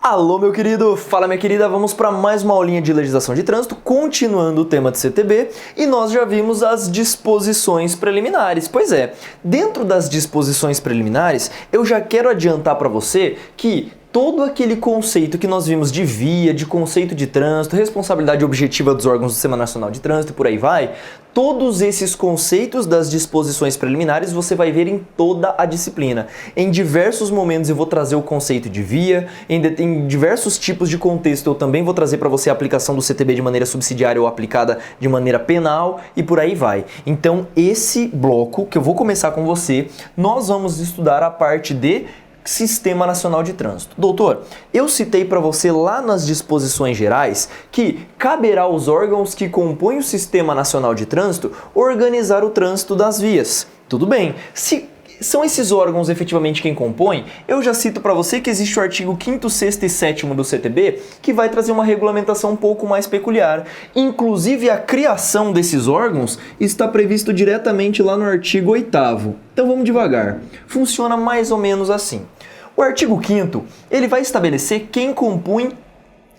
Alô, meu querido! Fala, minha querida! Vamos para mais uma aulinha de legislação de trânsito, continuando o tema de CTB, e nós já vimos as disposições preliminares. Pois é, dentro das disposições preliminares, eu já quero adiantar para você que todo aquele conceito que nós vimos de via, de conceito de trânsito, responsabilidade objetiva dos órgãos do Sistema Nacional de Trânsito e por aí vai, todos esses conceitos das disposições preliminares você vai ver em toda a disciplina. Em diversos momentos eu vou trazer o conceito de via, em diversos tipos de contexto eu também vou trazer para você a aplicação do CTB de maneira subsidiária ou aplicada de maneira penal e por aí vai. Então esse bloco que eu vou começar com você, nós vamos estudar a parte de Sistema Nacional de Trânsito. Doutor, eu citei para você lá nas disposições gerais que caberá aos órgãos que compõem o Sistema Nacional de Trânsito organizar o trânsito das vias. Tudo bem, se são esses órgãos efetivamente quem compõem, eu já cito para você que existe o artigo 5º, 6º e 7º do CTB que vai trazer uma regulamentação um pouco mais peculiar. Inclusive a criação desses órgãos está previsto diretamente lá no artigo 8º. Então vamos devagar. Funciona mais ou menos assim. O artigo 5º, ele vai estabelecer quem compõe,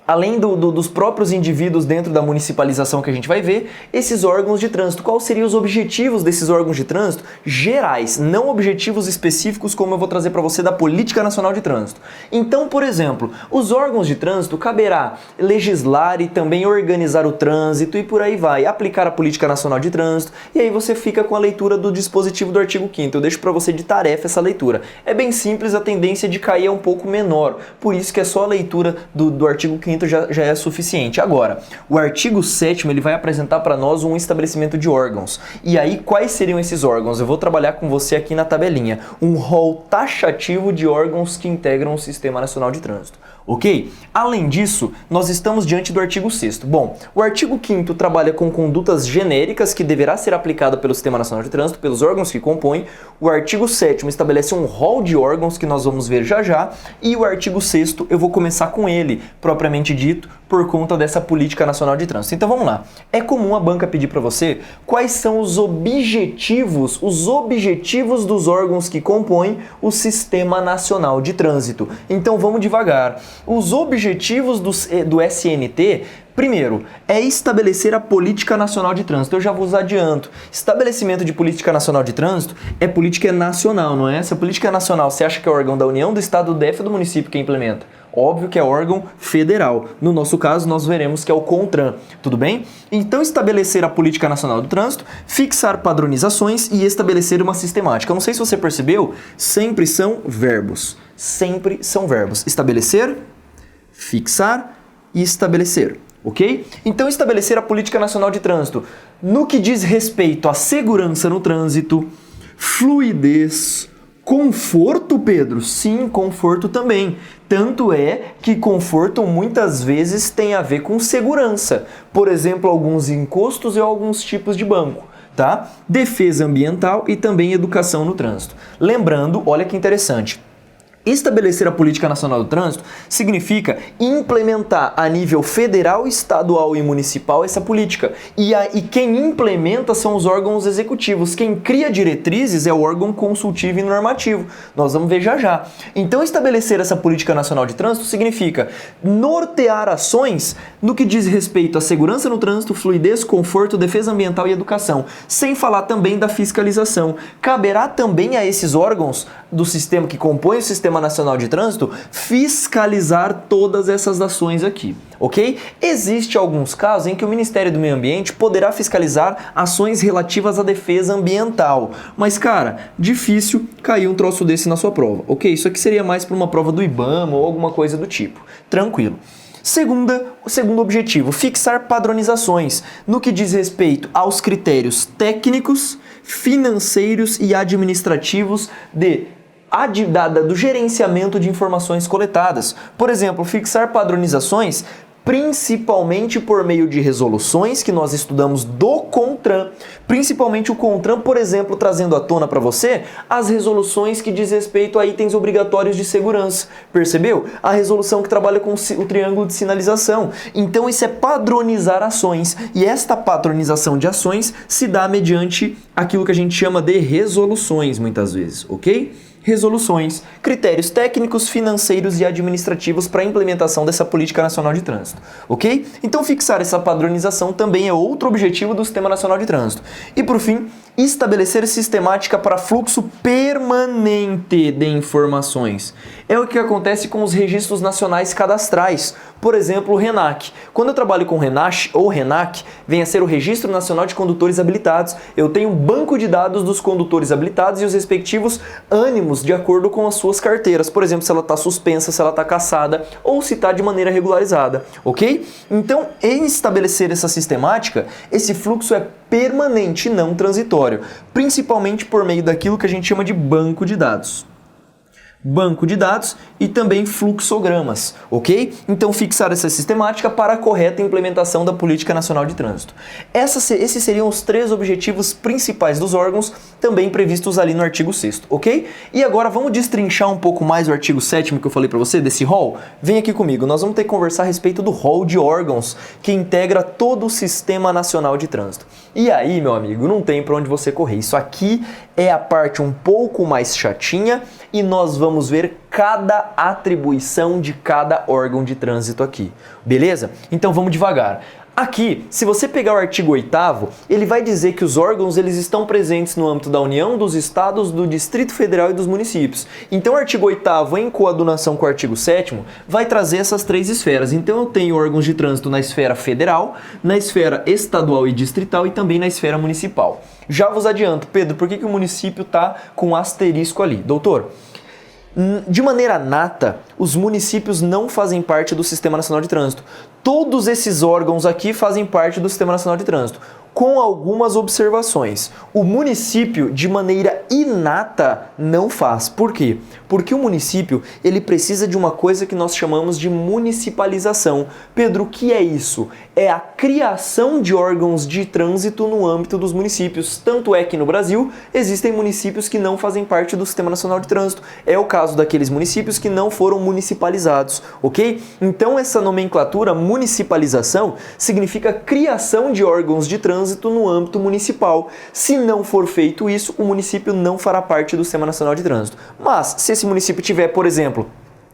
além dos próprios indivíduos dentro da municipalização que a gente vai ver, esses órgãos de trânsito. Quais seriam os objetivos desses órgãos de trânsito? Gerais, não objetivos específicos como eu vou trazer para você da Política Nacional de Trânsito. Então, por exemplo, os órgãos de trânsito caberá legislar e também organizar o trânsito e por aí vai, aplicar a Política Nacional de Trânsito, e aí você fica com a leitura do dispositivo do artigo 5º. Eu deixo para você de tarefa essa leitura. É bem simples, a tendência de cair é um pouco menor, por isso que é só a leitura do artigo 5º já é suficiente. Agora, o artigo 7º ele vai apresentar para nós um estabelecimento de órgãos. E aí, quais seriam esses órgãos? Eu vou trabalhar com você aqui na tabelinha. Um rol taxativo de órgãos que integram o Sistema Nacional de Trânsito. Ok? Além disso, nós estamos diante do artigo 6º. Bom, o artigo 5º trabalha com condutas genéricas que deverá ser aplicada pelo Sistema Nacional de Trânsito, pelos órgãos que compõem. O artigo 7º estabelece um rol de órgãos que nós vamos ver já já. E o artigo 6º, eu vou começar com ele, propriamente dito, por conta dessa Política Nacional de Trânsito. Então vamos lá. É comum a banca pedir para você quais são os objetivos dos órgãos que compõem o Sistema Nacional de Trânsito. Então vamos devagar. Os objetivos do SNT, primeiro, é estabelecer a Política Nacional de Trânsito. Eu já vos adianto. Estabelecimento de Política Nacional de Trânsito é política nacional, não é? Se a política é nacional, você acha que é órgão da União, do Estado, do DF ou do município que implementa? Óbvio que é órgão federal. No nosso caso, nós veremos que é o CONTRAN. Tudo bem? Então, estabelecer a Política Nacional do Trânsito, fixar padronizações e estabelecer uma sistemática. Eu não sei se você percebeu, sempre são verbos. Sempre são verbos. Estabelecer, fixar e estabelecer. Ok? Então, estabelecer a Política Nacional de Trânsito no que diz respeito à segurança no trânsito, fluidez, conforto, Pedro? Sim, conforto também. Tanto é que conforto muitas vezes tem a ver com segurança. Por exemplo, alguns encostos e alguns tipos de banco. Tá? Defesa ambiental e também educação no trânsito. Lembrando, olha que interessante. Estabelecer a Política Nacional do Trânsito significa implementar a nível federal, estadual e municipal essa política. E quem implementa são os órgãos executivos. Quem cria diretrizes é o órgão consultivo e normativo. Nós vamos ver já já. Então, estabelecer essa Política Nacional de Trânsito significa nortear ações no que diz respeito à segurança no trânsito, fluidez, conforto, defesa ambiental e educação. Sem falar também da fiscalização. Caberá também a esses órgãos do sistema que compõem o Sistema Nacional de Trânsito fiscalizar todas essas ações aqui, ok? Existem alguns casos em que o Ministério do Meio Ambiente poderá fiscalizar ações relativas à defesa ambiental, mas cara, difícil cair um troço desse na sua prova, ok? Isso aqui seria mais para uma prova do IBAMA ou alguma coisa do tipo, tranquilo. O segundo objetivo, fixar padronizações no que diz respeito aos critérios técnicos, financeiros e administrativos do gerenciamento de informações coletadas. Por exemplo, fixar padronizações principalmente por meio de resoluções que nós estudamos do CONTRAN, principalmente o CONTRAN, por exemplo, trazendo à tona para você as resoluções que diz respeito a itens obrigatórios de segurança. Percebeu? A resolução que trabalha com o triângulo de sinalização. Então isso é padronizar ações, e esta padronização de ações se dá mediante aquilo que a gente chama de resoluções, muitas vezes, ok? resoluções, critérios técnicos, financeiros e administrativos para a implementação dessa política nacional de trânsito, ok? Então fixar essa padronização também é outro objetivo do Sistema Nacional de Trânsito. E por fim, estabelecer sistemática para fluxo permanente de informações. É o que acontece com os registros nacionais cadastrais, por exemplo, o RENAC. Quando eu trabalho com RENAC ou RENAC, vem a ser o Registro Nacional de Condutores Habilitados, eu tenho um banco de dados dos condutores habilitados e os respectivos ânimos de acordo com as suas carteiras, por exemplo, se ela está suspensa, se ela está cassada ou se está de maneira regularizada, ok? Então, em estabelecer essa sistemática, esse fluxo é permanente e não transitório, principalmente por meio daquilo que a gente chama de banco de dados. Banco de dados e também fluxogramas, ok? Então fixar essa sistemática para a correta implementação da Política Nacional de Trânsito. Esses seriam os 3 objetivos principais dos órgãos, também previstos ali no artigo 6º, ok? E agora vamos destrinchar um pouco mais o artigo 7º que eu falei para você, desse rol? Vem aqui comigo, nós vamos ter que conversar a respeito do rol de órgãos que integra todo o Sistema Nacional de Trânsito. E aí, meu amigo, não tem para onde você correr. Isso aqui é a parte um pouco mais chatinha e nós vamos ver cada atribuição de cada órgão de trânsito aqui, beleza? Então vamos devagar. Aqui, se você pegar o artigo 8º, ele vai dizer que os órgãos eles estão presentes no âmbito da União, dos Estados, do Distrito Federal e dos municípios. Então o artigo 8º, em coadunação com o artigo 7º, vai trazer essas 3 esferas. Então eu tenho órgãos de trânsito na esfera federal, na esfera estadual e distrital e também na esfera municipal. Já vos adianto, Pedro, por que o município está com asterisco ali? Doutor, de maneira nata, os municípios não fazem parte do Sistema Nacional de Trânsito. Todos esses órgãos aqui fazem parte do Sistema Nacional de Trânsito, com algumas observações. O município, de maneira inata, não faz. Por quê? Porque o município ele precisa de uma coisa que nós chamamos de municipalização. Pedro, o que é isso? É a criação de órgãos de trânsito no âmbito dos municípios. Tanto é que no Brasil existem municípios que não fazem parte do Sistema Nacional de Trânsito. É o caso daqueles municípios que não foram municipalizados, ok? Então essa nomenclatura, municipalização, significa criação de órgãos de trânsito no âmbito municipal. Se não for feito isso, o município não fará parte do Sistema Nacional de Trânsito. Mas, se esse município tiver, por exemplo,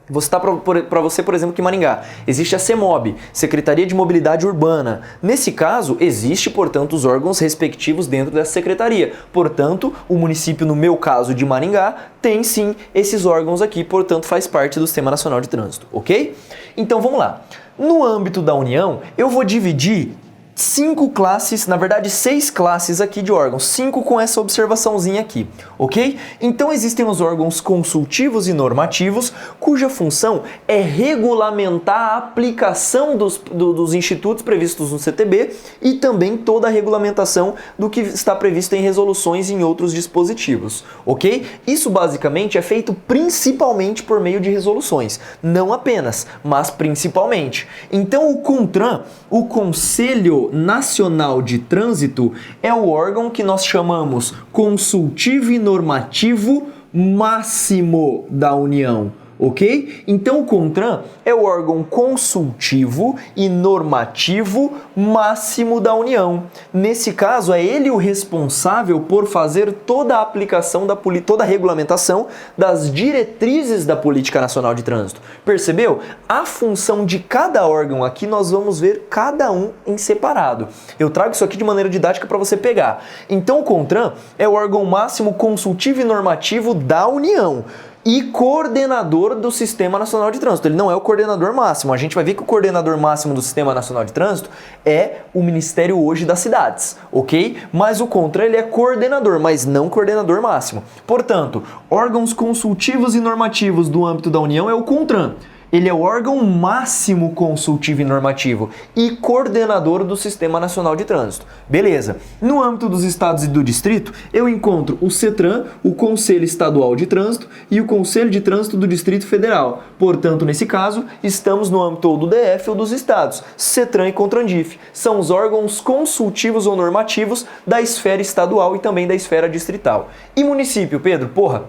vou citar para você, por exemplo, que em Maringá existe a CEMOB, Secretaria de Mobilidade Urbana. Nesse caso, existe, portanto, os órgãos respectivos dentro dessa secretaria. Portanto, o município, no meu caso de Maringá, tem sim esses órgãos aqui, portanto, faz parte do Sistema Nacional de Trânsito, ok? Então, vamos lá. No âmbito da União, eu vou dividir 5 classes, na verdade 6 classes aqui de órgãos, 5 com essa observaçãozinha aqui, ok? Então existem os órgãos consultivos e normativos, cuja função é regulamentar a aplicação dos institutos previstos no CTB e também toda a regulamentação do que está previsto em resoluções e em outros dispositivos, ok? Isso basicamente é feito principalmente por meio de resoluções, não apenas, mas principalmente. Então o CONTRAN, o Conselho Nacional de Trânsito, é o órgão que nós chamamos consultivo e normativo máximo da União, ok? Então o CONTRAN é o órgão consultivo e normativo máximo da União. Nesse caso, é ele o responsável por fazer toda a aplicação toda a regulamentação das diretrizes da Política Nacional de Trânsito. Percebeu? A função de cada órgão aqui nós vamos ver cada um em separado. Eu trago isso aqui de maneira didática para você pegar. Então o CONTRAN é o órgão máximo consultivo e normativo da União e coordenador do Sistema Nacional de Trânsito. Ele não é o coordenador máximo. A gente vai ver que o coordenador máximo do Sistema Nacional de Trânsito é o Ministério hoje das cidades, ok? Mas o CONTRAN ele é coordenador, mas não coordenador máximo. Portanto, órgãos consultivos e normativos do âmbito da União é o CONTRAN. Ele é o órgão máximo consultivo e normativo e coordenador do Sistema Nacional de Trânsito. Beleza. No âmbito dos estados e do distrito, eu encontro o CETRAN, o Conselho Estadual de Trânsito e o Conselho de Trânsito do Distrito Federal. Portanto, nesse caso, estamos no âmbito ou do DF ou dos estados. CETRAN e CONTRANDIF são os órgãos consultivos ou normativos da esfera estadual e também da esfera distrital. E município, Pedro? Porra!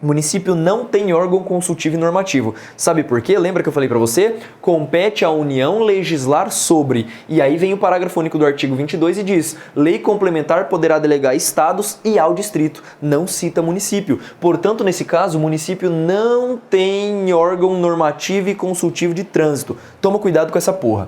Município não tem órgão consultivo e normativo. Sabe por quê? Lembra que eu falei para você? Compete à União legislar sobre. E aí vem o parágrafo único do artigo 22 e diz: lei complementar poderá delegar a estados e ao distrito. Não cita município. Portanto, nesse caso, o município não tem órgão normativo e consultivo de trânsito. Toma cuidado com essa porra.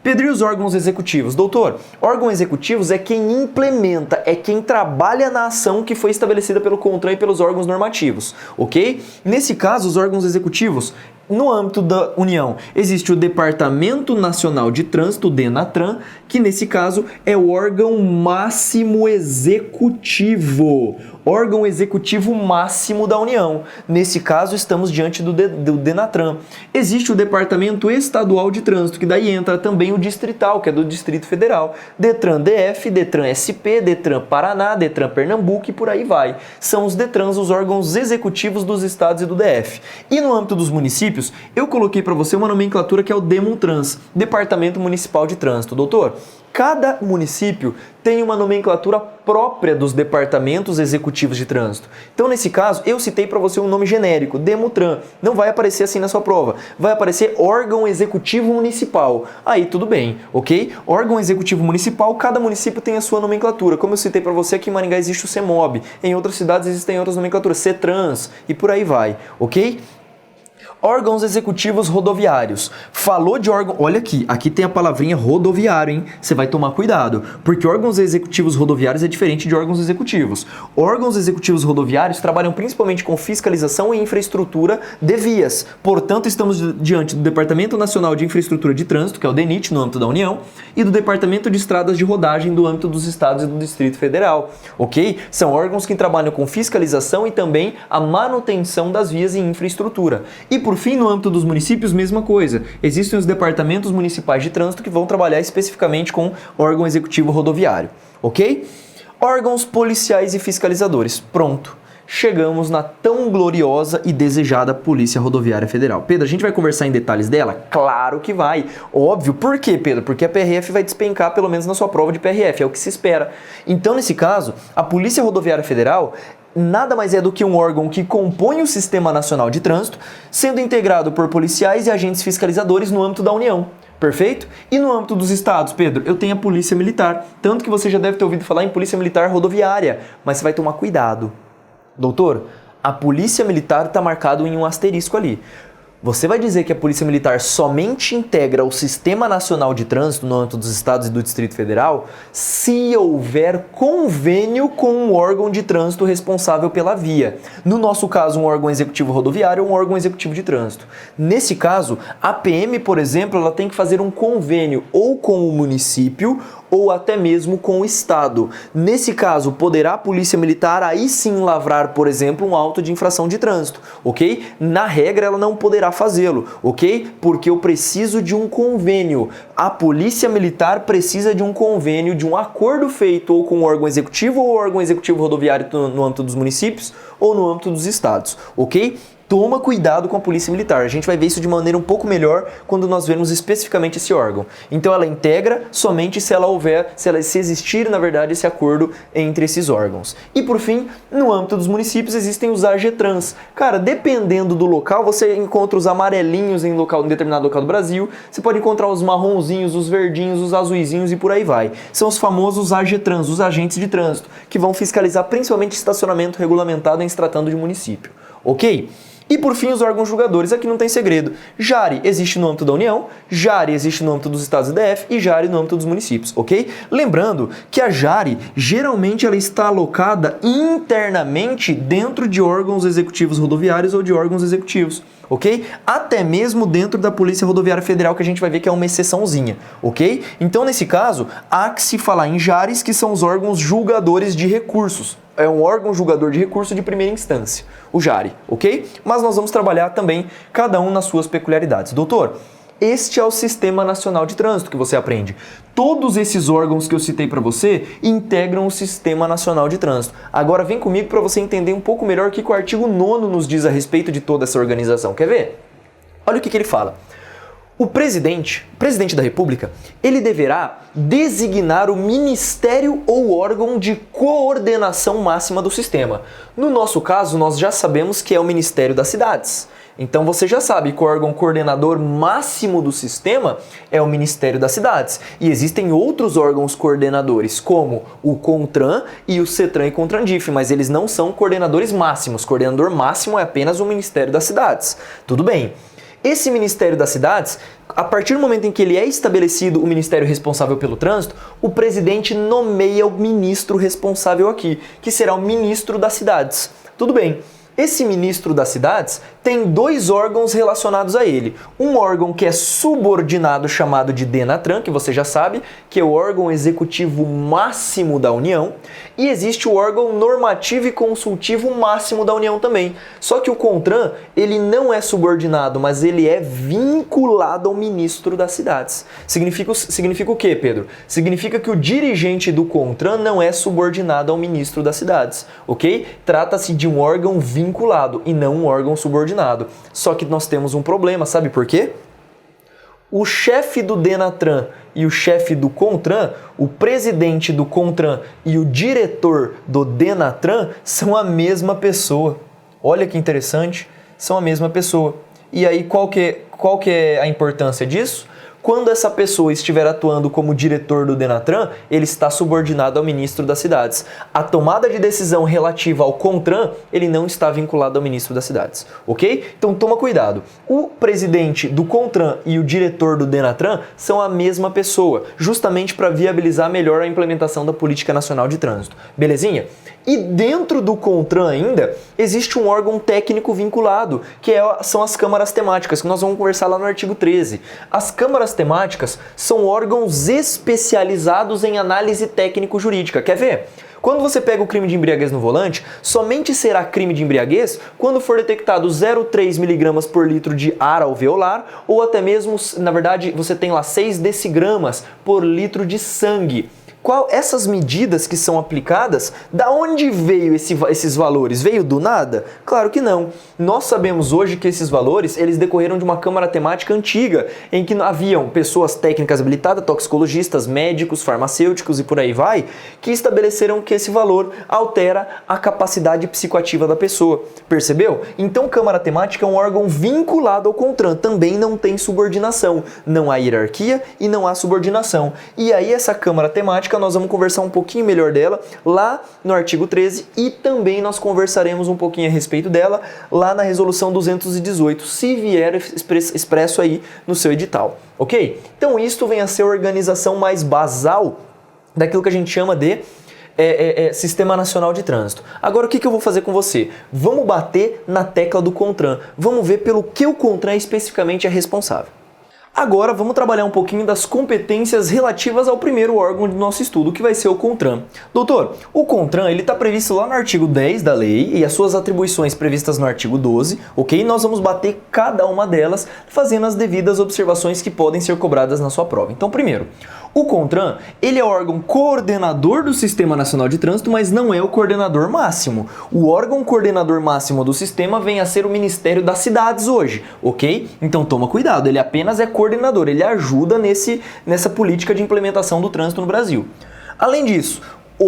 Pedro, e os órgãos executivos? Doutor, órgãos executivos é quem implementa, é quem trabalha na ação que foi estabelecida pelo CONTRAN e pelos órgãos normativos, ok? Nesse caso, os órgãos executivos, no âmbito da União, existe o Departamento Nacional de Trânsito, o DENATRAN, que nesse caso é o órgão máximo executivo. Órgão executivo máximo da União. Nesse caso, estamos diante do DENATRAN. Existe o Departamento Estadual de Trânsito, que daí entra também o distrital, que é do Distrito Federal. DETRAN DF, DETRAN SP, DETRAN Paraná, DETRAN Pernambuco e por aí vai. São os DETRANs, os órgãos executivos dos estados e do DF. E no âmbito dos municípios, eu coloquei para você uma nomenclatura que é o DEMUTRANS, Departamento Municipal de Trânsito. Doutor, cada município tem uma nomenclatura própria dos departamentos executivos de trânsito. Então, nesse caso, eu citei para você um nome genérico, DEMUTRAN. Não vai aparecer assim na sua prova. Vai aparecer órgão executivo municipal. Aí tudo bem, ok? Órgão executivo municipal, cada município tem a sua nomenclatura. Como eu citei para você, aqui em Maringá existe o CEMOB. Em outras cidades existem outras nomenclaturas, CETRANS e por aí vai, ok? Órgãos executivos rodoviários. Falou de órgão... Olha aqui tem a palavrinha rodoviário, hein? Você vai tomar cuidado, porque órgãos executivos rodoviários é diferente de órgãos executivos. Órgãos executivos rodoviários trabalham principalmente com fiscalização e infraestrutura de vias. Portanto, estamos diante do Departamento Nacional de Infraestrutura de Trânsito, que é o DENIT, no âmbito da União, e do Departamento de Estradas de Rodagem, do âmbito dos estados e do Distrito Federal, ok? São órgãos que trabalham com fiscalização e também a manutenção das vias e infraestrutura. E por fim, no âmbito dos municípios, mesma coisa. Existem os departamentos municipais de trânsito que vão trabalhar especificamente com órgão executivo rodoviário, ok? Órgãos policiais e fiscalizadores. Pronto. Chegamos na tão gloriosa e desejada Polícia Rodoviária Federal. Pedro, a gente vai conversar em detalhes dela? Claro que vai. Óbvio. Por quê, Pedro? Porque a PRF vai despencar pelo menos na sua prova de PRF. É o que se espera. Então, nesse caso, a Polícia Rodoviária Federal nada mais é do que um órgão que compõe o Sistema Nacional de Trânsito, sendo integrado por policiais e agentes fiscalizadores no âmbito da União. Perfeito? E no âmbito dos estados, Pedro, eu tenho a Polícia Militar. Tanto que você já deve ter ouvido falar em Polícia Militar Rodoviária, mas você vai tomar cuidado. Doutor, a Polícia Militar está marcado em um asterisco ali. Você vai dizer que a Polícia Militar somente integra o Sistema Nacional de Trânsito no âmbito dos estados e do Distrito Federal se houver convênio com um órgão de trânsito responsável pela via. No nosso caso, um órgão executivo rodoviário ou um órgão executivo de trânsito. Nesse caso, a PM, por exemplo, ela tem que fazer um convênio ou com o município ou até mesmo com o estado. Nesse caso, poderá a Polícia Militar aí sim lavrar, por exemplo, um auto de infração de trânsito, ok? Na regra, ela não poderá fazê-lo, ok? Porque eu preciso de um convênio. A Polícia Militar precisa de um convênio, de um acordo feito ou com o órgão executivo ou o órgão executivo rodoviário no âmbito dos municípios ou no âmbito dos estados, ok? Toma cuidado com a Polícia Militar. A gente vai ver isso de maneira um pouco melhor quando nós vermos especificamente esse órgão. Então ela integra somente se ela houver, se existir, na verdade, esse acordo entre esses órgãos. E por fim, no âmbito dos municípios existem os AGTRANS. Cara, dependendo do local, você encontra os amarelinhos em determinado local do Brasil, você pode encontrar os marronzinhos, os verdinhos, os azuizinhos e por aí vai. São os famosos AGTRANS, os agentes de trânsito, que vão fiscalizar principalmente estacionamento regulamentado em se tratando de município. Ok? E por fim, os órgãos julgadores, aqui não tem segredo. JARE existe no âmbito da União, JARE existe no âmbito dos estados e DF e JARE no âmbito dos municípios, ok? Lembrando que a JARE, geralmente ela está alocada internamente dentro de órgãos executivos rodoviários ou de órgãos executivos, ok? Até mesmo dentro da Polícia Rodoviária Federal, que a gente vai ver que é uma exceçãozinha, ok? Então, nesse caso, há que se falar em JARES, que são os órgãos julgadores de recursos. É um órgão julgador de recurso de primeira instância, o JARE, ok? Mas nós vamos trabalhar também cada um nas suas peculiaridades. Doutor, este é o Sistema Nacional de Trânsito que você aprende. Todos esses órgãos que eu citei para você integram o Sistema Nacional de Trânsito. Agora vem comigo para você entender um pouco melhor o que o artigo 9º nos diz a respeito de toda essa organização. Quer ver? Olha o que ele fala. O presidente da República, ele deverá designar o ministério ou órgão de coordenação máxima do sistema. No nosso caso, nós já sabemos que é o Ministério das Cidades. Então você já sabe que o órgão coordenador máximo do sistema é o Ministério das Cidades. E existem outros órgãos coordenadores, como o CONTRAN e o CETRAN e CONTRANDIF, mas eles não são coordenadores máximos. Coordenador máximo é apenas o Ministério das Cidades. Tudo bem. Esse Ministério das Cidades, a partir do momento em que ele é estabelecido o ministério responsável pelo trânsito, o presidente nomeia o ministro responsável aqui, que será o ministro das cidades. Tudo bem. Esse ministro das cidades tem dois órgãos relacionados a ele. Um órgão que é subordinado, chamado de DENATRAN, que você já sabe, que é o órgão executivo máximo da União, e existe o órgão normativo e consultivo máximo da União também. Só que o CONTRAN, ele não é subordinado, mas ele é vinculado ao ministro das cidades. Significa o quê, Pedro? Significa que o dirigente do CONTRAN não é subordinado ao ministro das cidades, ok? Trata-se de um órgão vinculado e não um órgão subordinado. Só que nós temos um problema, sabe por quê? O chefe do DENATRAN e o chefe do CONTRAN, o presidente do CONTRAN e o diretor do DENATRAN são a mesma pessoa. Olha que interessante, são a mesma pessoa. E aí qual que é a importância disso? Quando essa pessoa estiver atuando como diretor do DENATRAN, ele está subordinado ao ministro das cidades. A tomada de decisão relativa ao CONTRAN, ele não está vinculado ao ministro das cidades, ok? Então toma cuidado. O presidente do CONTRAN e o diretor do DENATRAN são a mesma pessoa, justamente para viabilizar melhor a implementação da Política Nacional de Trânsito. Belezinha? E dentro do CONTRAN ainda, existe um órgão técnico vinculado, que são as câmaras temáticas, que nós vamos conversar lá no artigo 13. As câmaras temáticas são órgãos especializados em análise técnico-jurídica. Quer ver? Quando você pega o crime de embriaguez no volante, somente será crime de embriaguez quando for detectado 0,3 mg por litro de ar alveolar, ou até mesmo, na verdade, você tem lá 6 decigramas por litro de sangue. Essas medidas que são aplicadas, da onde veio esses valores? Veio do nada? Claro que não. Nós sabemos hoje que esses valores, eles decorreram de uma câmara temática antiga, em que haviam pessoas técnicas habilitadas, toxicologistas, médicos, farmacêuticos e por aí vai, que estabeleceram que esse valor altera a capacidade psicoativa da pessoa. Percebeu? Então, câmara temática é um órgão vinculado ao CONTRAN, também não tem subordinação, não há hierarquia e não há subordinação. E aí essa câmara temática, nós vamos conversar um pouquinho melhor dela lá no artigo 13 e também nós conversaremos um pouquinho a respeito dela lá na resolução 218, se vier expresso aí no seu edital, ok? Então isto vem a ser a organização mais basal daquilo que a gente chama de Sistema Nacional de Trânsito. Agora o que eu vou fazer com você? Vamos bater na tecla do CONTRAN, vamos ver pelo que o CONTRAN especificamente é responsável. Agora vamos trabalhar um pouquinho das competências relativas ao primeiro órgão do nosso estudo, que vai ser o CONTRAN. Doutor, o CONTRAN ele está previsto lá no artigo 10 da lei e as suas atribuições previstas no artigo 12, ok? E nós vamos bater cada uma delas fazendo as devidas observações que podem ser cobradas na sua prova. Então, primeiro, o CONTRAN, ele é o órgão coordenador do Sistema Nacional de Trânsito, mas não é o coordenador máximo. O órgão coordenador máximo do sistema vem a ser o Ministério das Cidades hoje, ok? Então toma cuidado, ele apenas é coordenador, ele ajuda nessa política de implementação do trânsito no Brasil. Além disso,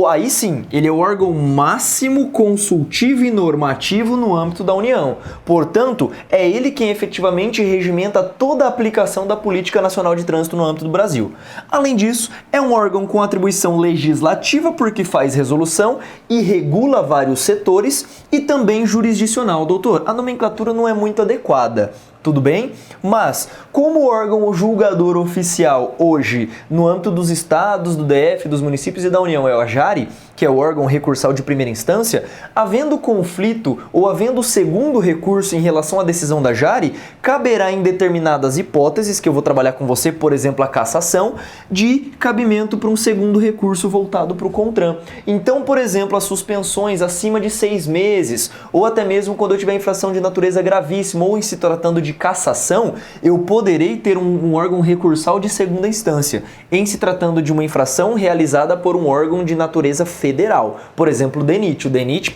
aí sim, ele é o órgão máximo consultivo e normativo no âmbito da União. Portanto, é ele quem efetivamente regimenta toda a aplicação da Política Nacional de Trânsito no âmbito do Brasil. Além disso, é um órgão com atribuição legislativa porque faz resolução e regula vários setores e também jurisdicional. Doutor, a nomenclatura não é muito adequada. Tudo bem? Mas, como órgão julgador oficial hoje, no âmbito dos estados, do DF, dos municípios e da União, é o AJARE, que é o órgão recursal de primeira instância, havendo conflito ou havendo segundo recurso em relação à decisão da AJARE, caberá em determinadas hipóteses, que eu vou trabalhar com você, por exemplo, a cassação, de cabimento para um segundo recurso voltado para o CONTRAN. Então, por exemplo, as suspensões acima de 6 meses, ou até mesmo quando eu tiver infração de natureza gravíssima, ou em se tratando de cassação, eu poderei ter um órgão recursal de segunda instância, em se tratando de uma infração realizada por um órgão de natureza federal. Por exemplo, o DENIT. O DENIT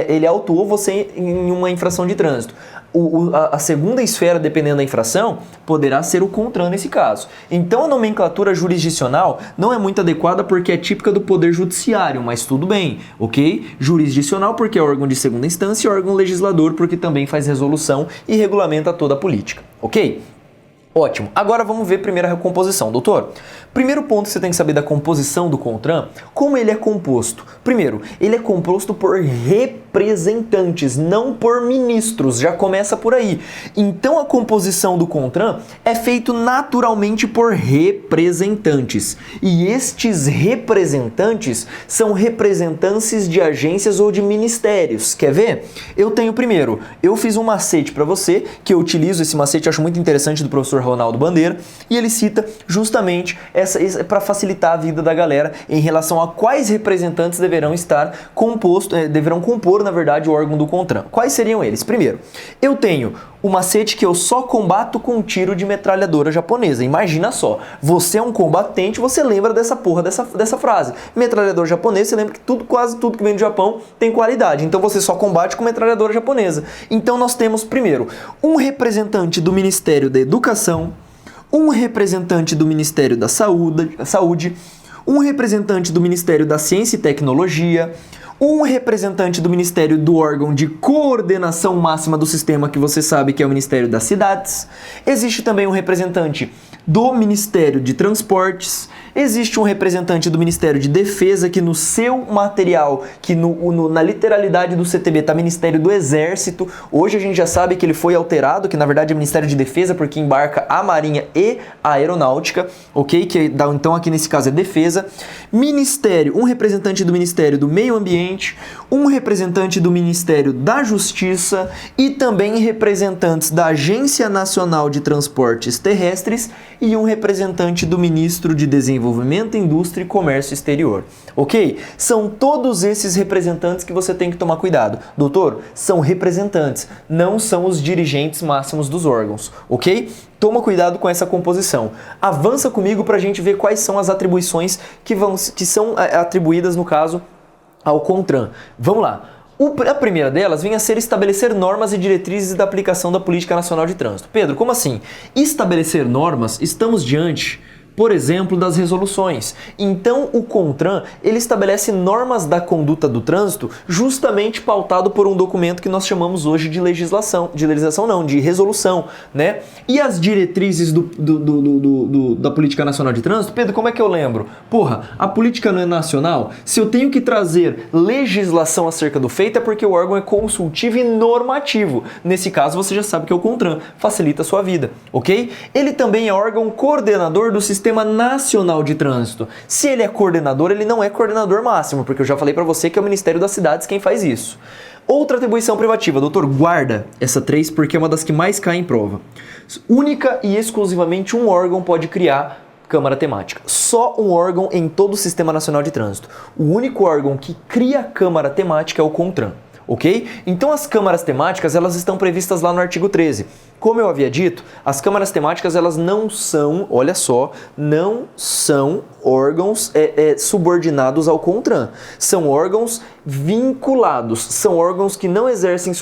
ele autuou você em uma infração de trânsito. a segunda esfera, dependendo da infração, poderá ser o CONTRAN nesse caso. Então a nomenclatura jurisdicional não é muito adequada porque é típica do Poder Judiciário, mas tudo bem, ok? Jurisdicional porque é órgão de segunda instância e órgão legislador porque também faz resolução e regulamenta toda a política, ok? Ótimo. Agora vamos ver primeiro a composição, doutor. Primeiro ponto que você tem que saber da composição do CONTRAN, como ele é composto. Primeiro, ele é composto por representantes, não por ministros, já começa por aí. Então a composição do CONTRAN é feito naturalmente por representantes. E estes representantes são representantes de agências ou de ministérios. Quer ver? Eu tenho primeiro, eu fiz um macete para você, que eu utilizo esse macete, acho muito interessante, do professor Ronaldo Bandeira, e ele cita justamente para facilitar a vida da galera em relação a quais representantes deverão estar deverão compor, na verdade, o órgão do CONTRAN. Quais seriam eles? Primeiro, eu tenho o macete que eu só combato com tiro de metralhadora japonesa. Imagina só, você é um combatente, você lembra dessa porra, dessa frase. Metralhadora japonesa, você lembra que quase tudo que vem do Japão tem qualidade. Então você só combate com metralhadora japonesa. Então nós temos, primeiro, um representante do Ministério da Educação, um representante do Ministério da Saúde, um representante do Ministério da Ciência e Tecnologia, um representante do Ministério do órgão de coordenação máxima do sistema, que você sabe que é o Ministério das Cidades. Existe também um representante do Ministério de Transportes. Existe um representante do Ministério de Defesa, que no seu material, que na literalidade do CTB está Ministério do Exército. Hoje a gente já sabe que ele foi alterado, que na verdade é Ministério de Defesa, porque embarca a Marinha e a Aeronáutica, ok? Que dá, então aqui nesse caso é Defesa. Um representante do Ministério do Meio Ambiente, um representante do Ministério da Justiça e também representantes da Agência Nacional de Transportes Terrestres e um representante do Ministro de Desenvolvimento, Indústria e Comércio Exterior, ok? São todos esses representantes que você tem que tomar cuidado. Doutor, são representantes, não são os dirigentes máximos dos órgãos, ok? Toma cuidado com essa composição. Avança comigo para a gente ver quais são as atribuições que são atribuídas, no caso, ao CONTRAN. Vamos lá. A primeira delas vem a ser estabelecer normas e diretrizes da aplicação da Política Nacional de Trânsito. Pedro, como assim? Estabelecer normas, estamos diante, por exemplo, das resoluções. Então o CONTRAN, ele estabelece normas da conduta do trânsito justamente pautado por um documento que nós chamamos hoje de de resolução, né? E as diretrizes da Política Nacional de Trânsito, Pedro, como é que eu lembro? Porra, a política não é nacional? Se eu tenho que trazer legislação acerca do feito é porque o órgão é consultivo e normativo. Nesse caso, você já sabe que é o CONTRAN, facilita a sua vida, ok? Ele também é órgão coordenador do Sistema Nacional de Trânsito. Se ele é coordenador, ele não é coordenador máximo, porque eu já falei para você que é o Ministério das Cidades quem faz isso. Outra atribuição privativa, doutor, guarda essa 3 porque é uma das que mais cai em prova. Única e exclusivamente um órgão pode criar Câmara Temática. Só um órgão em todo o Sistema Nacional de Trânsito. O único órgão que cria Câmara Temática é o CONTRAN. Ok? Então as câmaras temáticas, elas estão previstas lá no artigo 13. Como eu havia dito, as câmaras temáticas, elas não são, olha só, não são órgãos subordinados ao CONTRAN. São órgãos vinculados, são órgãos que não exercem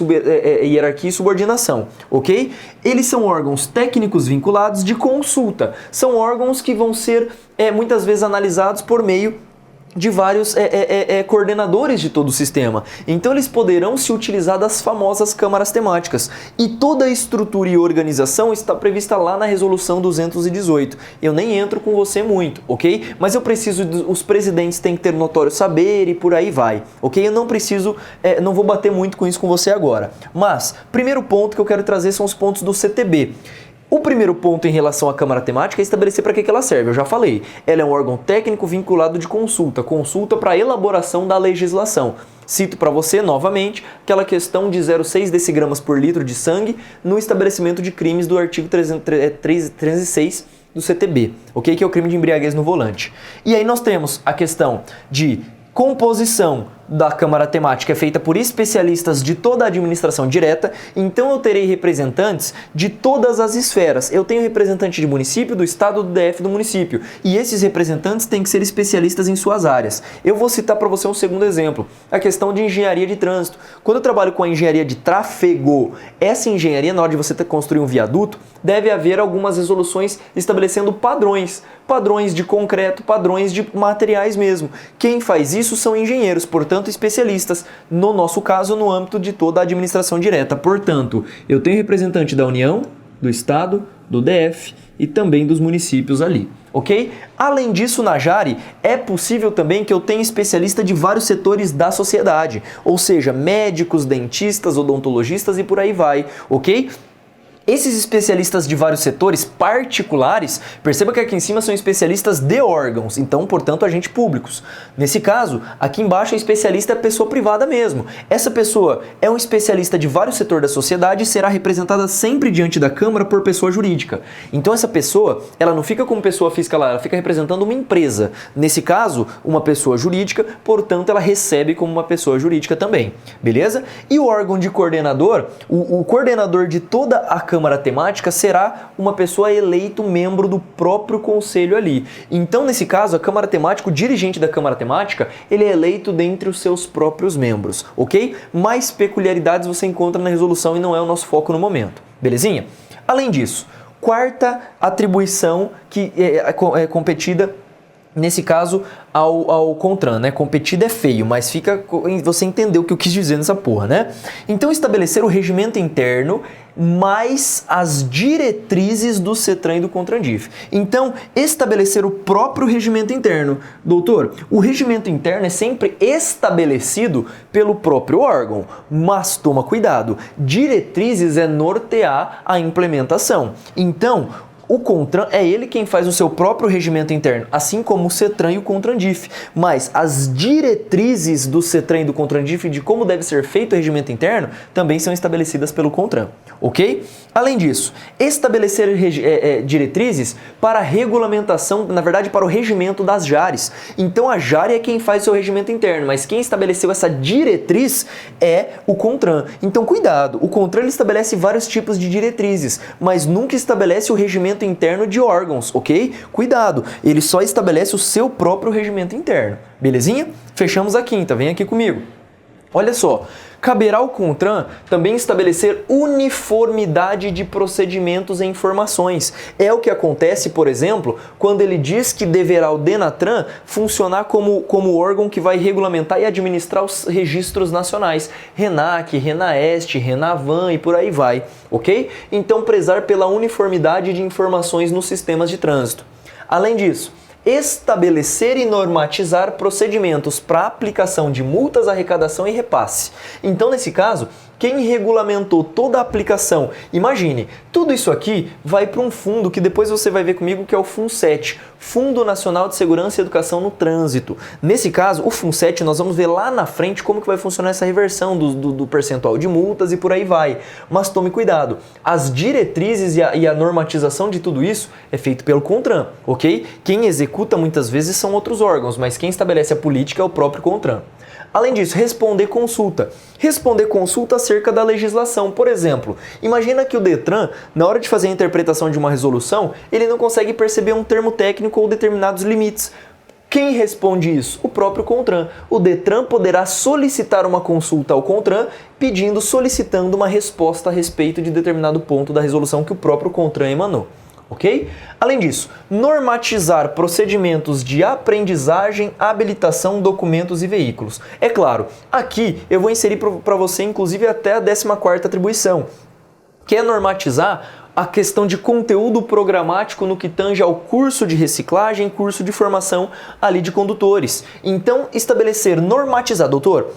hierarquia e subordinação, ok? Eles são órgãos técnicos vinculados de consulta. São órgãos que vão ser muitas vezes analisados por meio de vários coordenadores de todo o sistema. Então eles poderão se utilizar das famosas câmaras temáticas. E toda a estrutura e organização está prevista lá na Resolução 218. Eu nem entro com você muito, ok? Mas eu preciso, os presidentes têm que ter notório saber e por aí vai, ok? Eu não preciso, não vou bater muito com isso com você agora. Mas, primeiro ponto que eu quero trazer são os pontos do CTB. O primeiro ponto em relação à Câmara Temática é estabelecer para que ela serve. Eu já falei, ela é um órgão técnico vinculado de consulta para a elaboração da legislação. Cito para você, novamente, aquela questão de 0,6 decigramas por litro de sangue no estabelecimento de crimes do artigo 306 do CTB, ok? Que é o crime de embriaguez no volante. E aí nós temos a questão de composição da Câmara Temática é feita por especialistas de toda a administração direta, então eu terei representantes de todas as esferas. Eu tenho representante de município, do estado, do DF, do município, e esses representantes têm que ser especialistas em suas áreas. Eu vou citar para você um segundo exemplo, a questão de engenharia de trânsito. Quando eu trabalho com a engenharia de tráfego, essa engenharia, na hora de você construir um viaduto, deve haver algumas resoluções estabelecendo padrões de concreto, padrões de materiais mesmo. Quem faz isso são engenheiros, portanto especialistas, no nosso caso no âmbito de toda a administração direta. Portanto, eu tenho representante da União, do Estado, do DF e também dos municípios ali, ok? Além disso, na Jari, é possível também que eu tenha especialista de vários setores da sociedade, ou seja, médicos, dentistas, odontologistas e por aí vai, ok? Esses especialistas de vários setores particulares, perceba que aqui em cima são especialistas de órgãos, então, portanto, agentes públicos. Nesse caso, aqui embaixo a especialista é pessoa privada mesmo. Essa pessoa é um especialista de vários setores da sociedade e será representada sempre diante da Câmara por pessoa jurídica. Então essa pessoa, ela não fica como pessoa física lá, ela fica representando uma empresa. Nesse caso, uma pessoa jurídica, portanto, ela recebe como uma pessoa jurídica também, beleza? E o órgão de coordenador, o coordenador de toda a Câmara Temática será uma pessoa eleito membro do próprio conselho ali. Então, nesse caso, a Câmara Temática, o dirigente da Câmara Temática, ele é eleito dentre os seus próprios membros, ok? Mais peculiaridades você encontra na resolução e não é o nosso foco no momento, belezinha? Além disso, quarta atribuição que é competida, nesse caso, ao CONTRAN, né? Competida é feio, mas fica você entendeu o que eu quis dizer nessa porra, né? Então, estabelecer o regimento interno mais as diretrizes do CETRAN e do CONTRANDIF. Então, estabelecer o próprio regimento interno. Doutor, o regimento interno é sempre estabelecido pelo próprio órgão, mas toma cuidado, diretrizes é nortear a implementação. Então, o CONTRAN é ele quem faz o seu próprio regimento interno, assim como o CETRAN e o CONTRANDIF. Mas as diretrizes do CETRAN e do CONTRANDIF de como deve ser feito o regimento interno também são estabelecidas pelo CONTRAN, ok? Além disso, estabelecer diretrizes para a regulamentação, na verdade para o regimento das JARes. Então a JARe é quem faz o seu regimento interno, mas quem estabeleceu essa diretriz é o CONTRAN. Então cuidado, o CONTRAN ele estabelece vários tipos de diretrizes, mas nunca estabelece o regimento interno de órgãos, ok? Cuidado, ele só estabelece o seu próprio regimento interno, belezinha? Fechamos a quinta, vem aqui comigo. Olha só, caberá ao CONTRAN também estabelecer uniformidade de procedimentos e informações. É o que acontece, por exemplo, quando ele diz que deverá o DENATRAN funcionar como órgão que vai regulamentar e administrar os registros nacionais. RENAC, RENAEST, RENAVAN e por aí vai, ok? Então, prezar pela uniformidade de informações nos sistemas de trânsito. Além disso, estabelecer e normatizar procedimentos para aplicação de multas, arrecadação e repasse. Então, nesse caso, quem regulamentou toda a aplicação, imagine, tudo isso aqui vai para um fundo que depois você vai ver comigo que é o FUNSET, Fundo Nacional de Segurança e Educação no Trânsito. Nesse caso, o FUNSET, nós vamos ver lá na frente como que vai funcionar essa reversão do percentual de multas e por aí vai. Mas tome cuidado, as diretrizes e a normatização de tudo isso é feito pelo CONTRAN, ok? Quem executa muitas vezes são outros órgãos, mas quem estabelece a política é o próprio CONTRAN. Além disso, responder consulta. Responder consulta acerca da legislação. Por exemplo, imagina que o DETRAN, na hora de fazer a interpretação de uma resolução, ele não consegue perceber um termo técnico ou determinados limites. Quem responde isso? O próprio CONTRAN. O DETRAN poderá solicitar uma consulta ao CONTRAN, solicitando uma resposta a respeito de determinado ponto da resolução que o próprio CONTRAN emanou. Ok? Além disso, normatizar procedimentos de aprendizagem, habilitação, documentos e veículos. É claro, aqui eu vou inserir para você inclusive até a 14ª atribuição, que é normatizar a questão de conteúdo programático no que tange ao curso de reciclagem, curso de formação ali de condutores. Então, estabelecer, normatizar, doutor,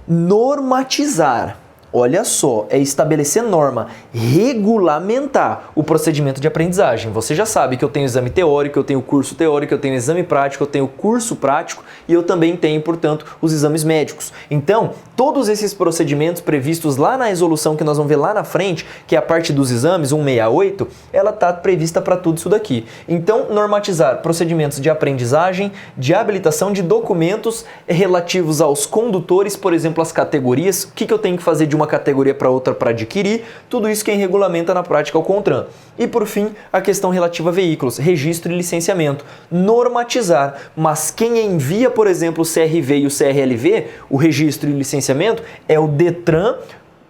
normatizar Olha só, é estabelecer norma, regulamentar o procedimento de aprendizagem. Você já sabe que eu tenho exame teórico, eu tenho curso teórico, eu tenho exame prático, eu tenho curso prático e eu também tenho, portanto, os exames médicos. Então, todos esses procedimentos previstos lá na resolução que nós vamos ver lá na frente, que é a parte dos exames, 168, ela está prevista para tudo isso daqui. Então, normatizar procedimentos de aprendizagem, de habilitação de documentos relativos aos condutores, por exemplo, as categorias, o que eu tenho que fazer de uma categoria para outra para adquirir, tudo isso quem regulamenta na prática é o CONTRAN. E por fim, a questão relativa a veículos, registro e licenciamento. Normatizar, mas quem envia, por exemplo, o CRV e o CRLV, o registro e licenciamento, é o DETRAN,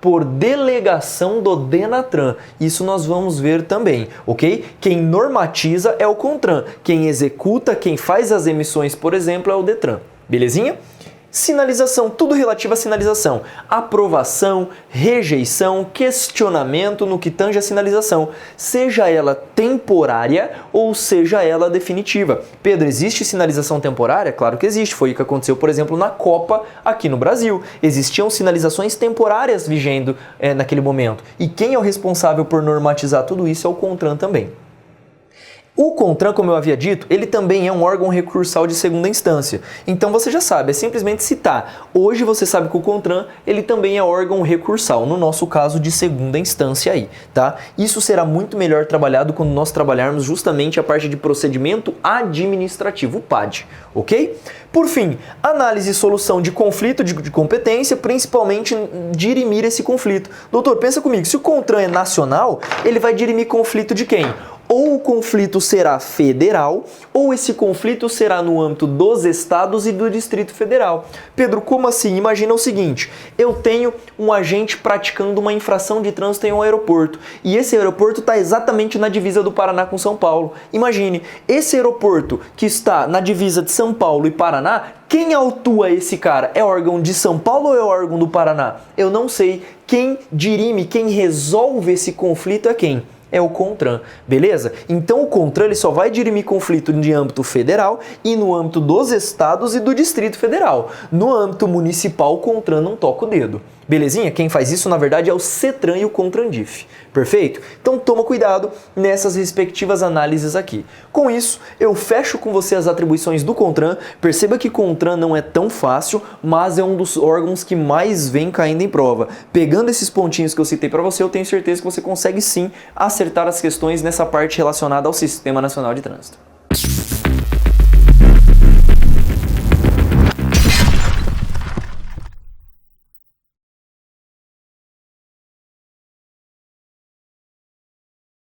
por delegação do DENATRAN. Isso nós vamos ver também, ok? Quem normatiza é o CONTRAN, quem executa, quem faz as emissões, por exemplo, é o DETRAN. Belezinha? Sinalização, tudo relativo à sinalização. Aprovação, rejeição, questionamento no que tange a sinalização, seja ela temporária ou seja ela definitiva. Pedro, existe sinalização temporária? Claro que existe, foi o que aconteceu, por exemplo, na Copa aqui no Brasil. Existiam sinalizações temporárias vigendo naquele momento. E quem é o responsável por normatizar tudo isso é o CONTRAN também. O CONTRAN, como eu havia dito, ele também é um órgão recursal de segunda instância. Então você já sabe, é simplesmente citar. Hoje você sabe que o CONTRAN, ele também é órgão recursal, no nosso caso de segunda instância aí, tá? Isso será muito melhor trabalhado quando nós trabalharmos justamente a parte de procedimento administrativo, o PAD, ok? Por fim, análise e solução de conflito de competência, principalmente dirimir esse conflito. Doutor, pensa comigo, se o CONTRAN é nacional, ele vai dirimir conflito de quem? Ou o conflito será federal, ou esse conflito será no âmbito dos estados e do Distrito Federal. Pedro, como assim? Imagina o seguinte, eu tenho um agente praticando uma infração de trânsito em um aeroporto, e esse aeroporto está exatamente na divisa do Paraná com São Paulo. Imagine, esse aeroporto que está na divisa de São Paulo e Paraná, quem autua esse cara? É órgão de São Paulo ou é órgão do Paraná? Eu não sei. Quem dirime, quem resolve esse conflito é quem? É o CONTRAN, beleza? Então o CONTRAN ele só vai dirimir conflito de âmbito federal e no âmbito dos estados e do Distrito Federal. No âmbito municipal, o CONTRAN não toca o dedo. Belezinha? Quem faz isso, na verdade, é o CETRAN e o CONTRANDIF. Perfeito? Então toma cuidado nessas respectivas análises aqui. Com isso, eu fecho com você as atribuições do CONTRAN. Perceba que CONTRAN não é tão fácil, mas é um dos órgãos que mais vem caindo em prova. Pegando esses pontinhos que eu citei para você, eu tenho certeza que você consegue sim acertar as questões nessa parte relacionada ao Sistema Nacional de Trânsito.